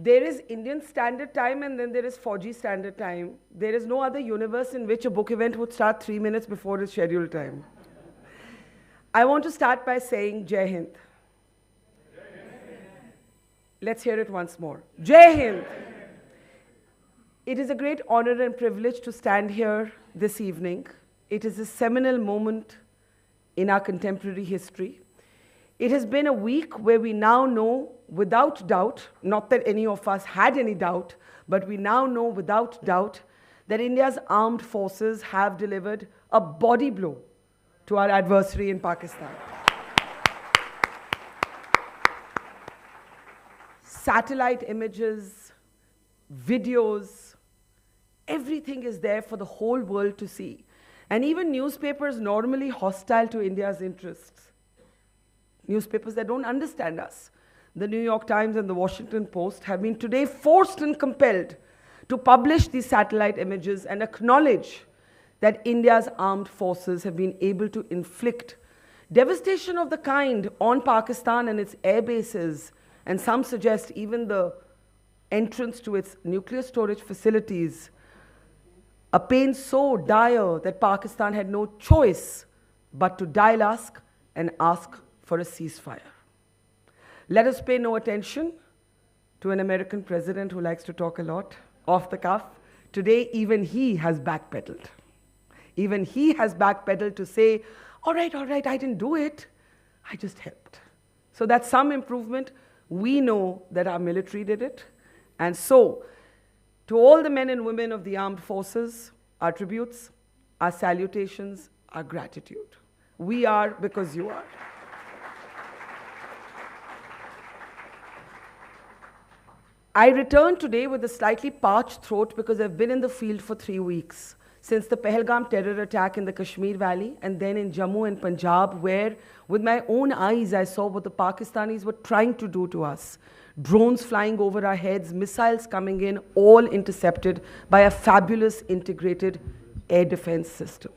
There is Indian Standard Time and then there is 4G Standard Time. There is no other universe in which a book event would start 3 minutes before its scheduled time. I want to start by saying Jai Hind. Let's hear it once more. Jai Hind. It is a great honor and privilege to stand here this evening. It is a seminal moment in our contemporary history. It has been a week where we now know without doubt, not that any of us had any doubt, but we now know without doubt that India's armed forces have delivered a body blow to our adversary in Pakistan. Satellite images, videos, everything is there for the whole world to see. And even newspapers normally hostile to India's interests, newspapers that don't understand us, the New York Times and the Washington Post, have been today forced and compelled to publish these satellite images and acknowledge that India's armed forces have been able to inflict devastation of the kind on Pakistan and its air bases, and some suggest even the entrance to its nuclear storage facilities, a pain so dire that Pakistan had no choice but to dial us and ask for a ceasefire. Let us pay no attention to an American president who likes to talk a lot, off the cuff. Today, even he has backpedaled. Even he has backpedaled to say, all right, I didn't do it. I just helped. So that's some improvement. We know that our military did it. And so, to all the men and women of the armed forces, our tributes, our salutations, our gratitude. We are because you are. I return today with a slightly parched throat because I've been in the field for 3 weeks, since the Pahalgam terror attack in the Kashmir Valley, and then in Jammu and Punjab, where with my own eyes I saw what the Pakistanis were trying to do to us. Drones flying over our heads, missiles coming in, all intercepted by a fabulous integrated air defense system.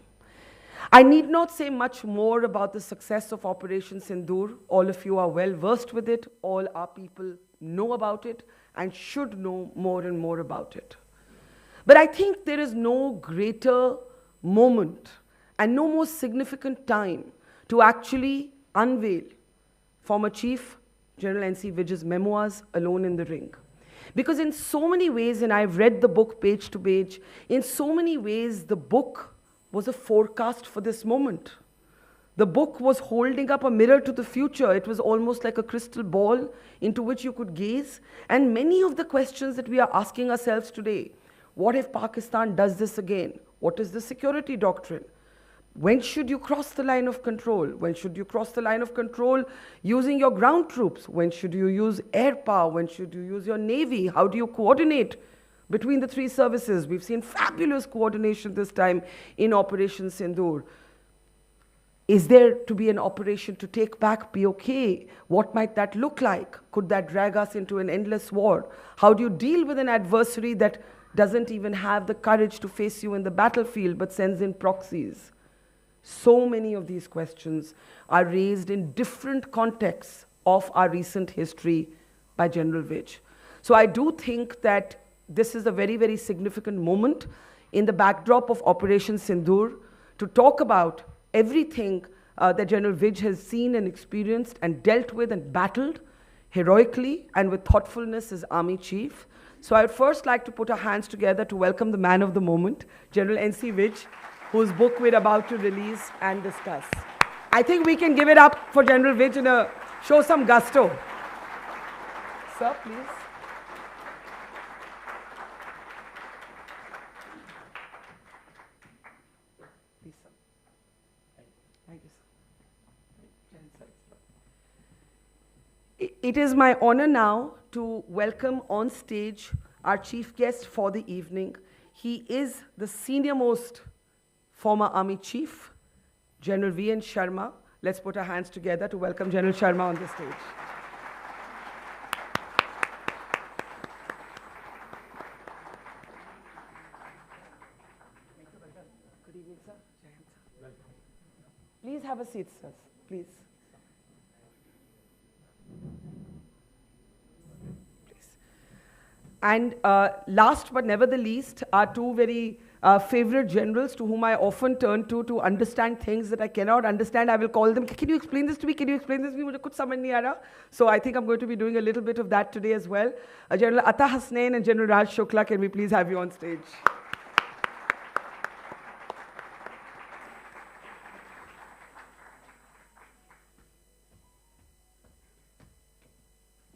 I need not say much more about the success of Operation Sindoor. All of you are well versed with it. All our people know about it and should know more and more about it. But I think there is no greater moment and no more significant time to actually unveil former Chief General N.C. Vij's memoirs, Alone in the Ring. Because in so many ways, and I've read the book page to page, in so many ways the book was a forecast for this moment. The book was holding up a mirror to the future. It was almost like a crystal ball into which you could gaze. And many of the questions that we are asking ourselves today, what if Pakistan does this again? What is the security doctrine? When should you cross the line of control? When should you cross the line of control using your ground troops? When should you use air power? When should you use your navy? How do you coordinate between the three services? We've seen fabulous coordination this time in Operation Sindoor. Is there to be an operation to take back POK? What might that look like? Could that drag us into an endless war? How do you deal with an adversary that doesn't even have the courage to face you in the battlefield but sends in proxies? So many of these questions are raised in different contexts of our recent history by General Vij. So I do think that this is a very, very significant moment in the backdrop of Operation Sindoor to talk about everything that General Vij has seen and experienced and dealt with and battled heroically and with thoughtfulness as Army Chief. So I'd first like to put our hands together to welcome the man of the moment, General N.C. Vij, whose book we're about to release and discuss. I think we can give it up for General Vij and show some gusto. Sir, please. Please, sir. Thank you, sir. It is my honor now to welcome on stage our chief guest for the evening. He is the senior-most former Army Chief, General V.N. Sharma. Let's put our hands together to welcome General Sharma on the stage. Good evening, sir. Please have a seat, sir. Please. And last but never the least, are two very favorite generals to whom I often turn to understand things that I cannot understand. I will call them, can you explain this to me? Can you explain this to me? Mujhe kuch samajh nahi aa raha. So I think I'm going to be doing a little bit of that today as well. General Ata Hasnain and General Raj Shukla, can we please have you on stage?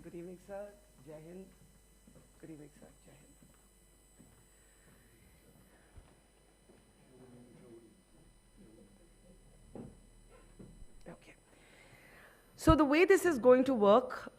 Good evening, sir. Jai Hind. Good evening, sir. Jai Hind. Okay. So the way this is going to work,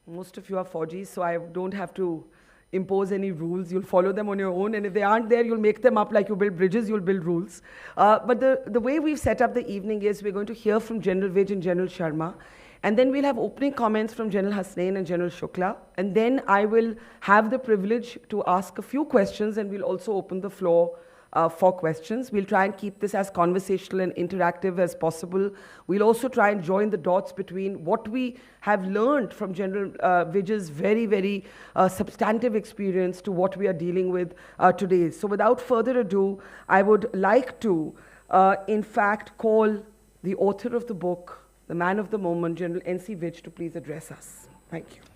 most of you are Fauji, so I don't have to impose any rules. You'll follow them on your own, and if they aren't there, you'll make them up like you build bridges, you'll build rules. But the way we've set up the evening is we're going to hear from General Vij and General Sharma, and then we'll have opening comments from General Hasnain and General Shukla, and then I will have the privilege to ask a few questions, and we'll also open the floor for questions. We'll try and keep this as conversational and interactive as possible. We'll also try and join the dots between what we have learned from General Vij's very, very substantive experience to what we are dealing with today. So without further ado, I would like to, in fact, call the author of the book, the man of the moment, General N.C. Vij, to please address us. Thank you.